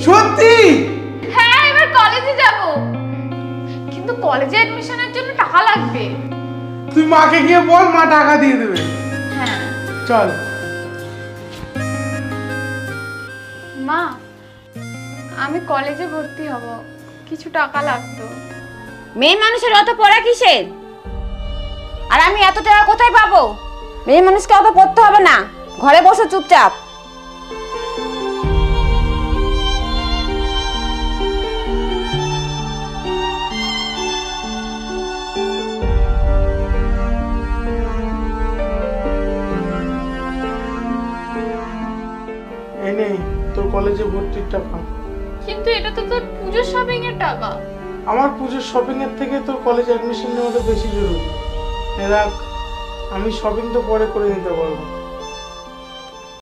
সত্যি? হ্যাঁ এবার কলেজে যাব, কিন্তু কলেজে অ্যাডমিশনের জন্য টাকা লাগবে। তুই মাকে গিয়ে বল, মা টাকা দিয়ে দেবে। হ্যাঁ চল। মা, আমি কলেজে ভর্তি হব, কিছু টাকা লাগতো। মেয়ে মানুষের অত পড়া কিসের? আর আমি এত টাকা কোথায় পাবো? মেয়ে মানুষকে অত পড়তে হবে না, ঘরে বসো চুপচাপ। এই নে তোর কলেজে ভর্তির টাকা। কিন্তু এটা তো তোর পুজোর শপিং এর টাকা। আমার পুজোর শপিং এর থেকে তোর কলেজ অ্যাডমিশন নেওয়াটা বেশি জরুরি। এ রাখ, আমি শপিং তো পরে করে নিতে পারবো।